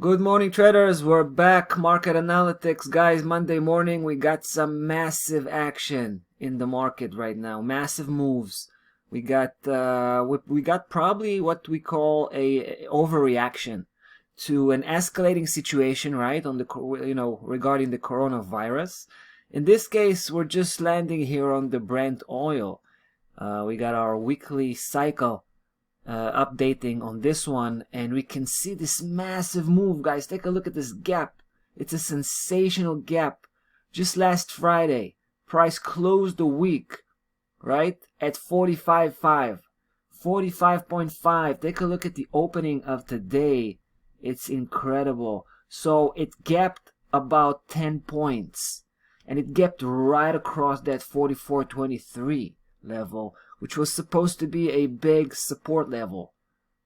Good morning, traders. We're back. Market analytics, guys. Monday morning, we got some massive action in the market right now. Massive moves. We got probably what we call a overreaction to an escalating situation, right? On the regarding the coronavirus. In this case, we're just landing here on the Brent oil. We got our weekly cycle updating on this one, and we can see this massive move, guys. Take a look at this gap. It's a sensational gap. Just last Friday, price closed the week, right, at 45.5. 45.5. Take a look at the opening of today. It's incredible. So it gapped about 10 points, and it gapped right across that 44.23 level, which was supposed to be a big support level.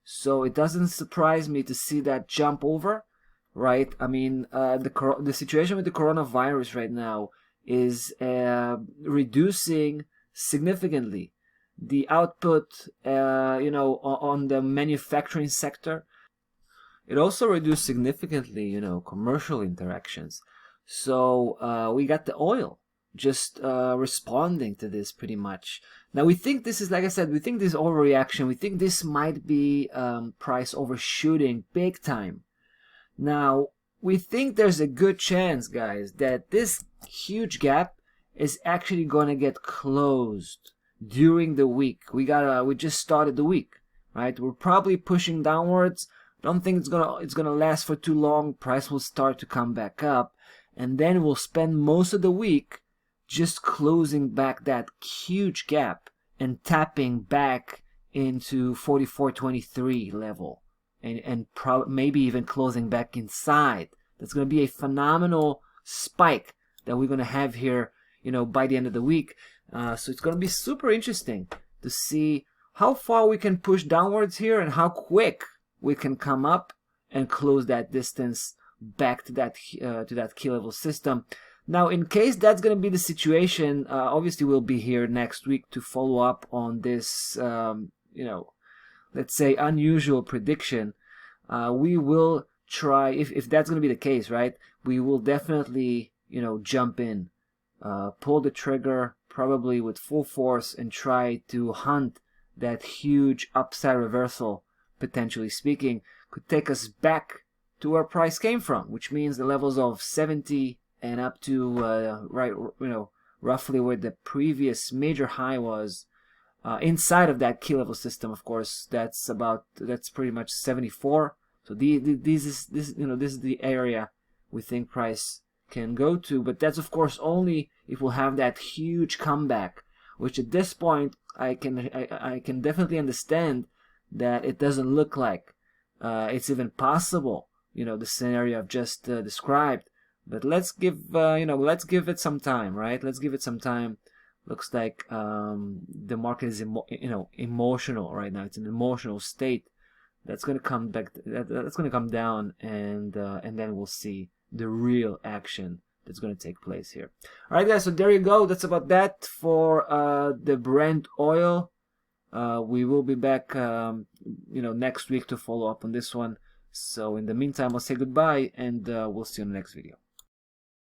So it doesn't surprise me to see that jump over, right? I mean, the situation with the coronavirus right now is reducing significantly the output, on the manufacturing sector. It also reduced significantly, commercial interactions. So we got the oil just responding to this pretty much. Now we think this is, like I said, we think this overreaction. We think this might be price overshooting big time. Now we think there's a good chance, guys, that this huge gap is actually going to get closed during the week. We just started the week, right? We're probably pushing downwards. Don't think it's gonna last for too long. Price will start to come back up, and then we'll spend most of the week just closing back that huge gap and tapping back into 44.23 level, and maybe even closing back inside. That's going to be a phenomenal spike that we're going to have here, by the end of the week. So it's going to be super interesting to see how far we can push downwards here and how quick we can come up and close that distance back to that key level system. Now, in case that's going to be the situation, obviously we'll be here next week to follow up on this, let's say unusual prediction. We will try, if that's going to be the case, right? We will definitely, jump in, pull the trigger probably with full force and try to hunt that huge upside reversal, potentially speaking. Could take us back to where price came from, which means the levels of 70 and up to roughly where the previous major high was, inside of that key level system. Of course, that's pretty much 74. So this is the area we think price can go to, but that's of course only if we'll have that huge comeback, which at this point I can definitely understand that it doesn't look like it's even possible, the scenario I've just described. But let's give it some time, right? Let's give it some time. Looks like the market is emotional right now. It's an emotional state. That's going to come back. That's going to come down, and then we'll see the real action that's going to take place here. All right, guys. So there you go. That's about that for the Brent oil. We will be back, next week to follow up on this one. So in the meantime, I'll say goodbye, and we'll see you in the next video.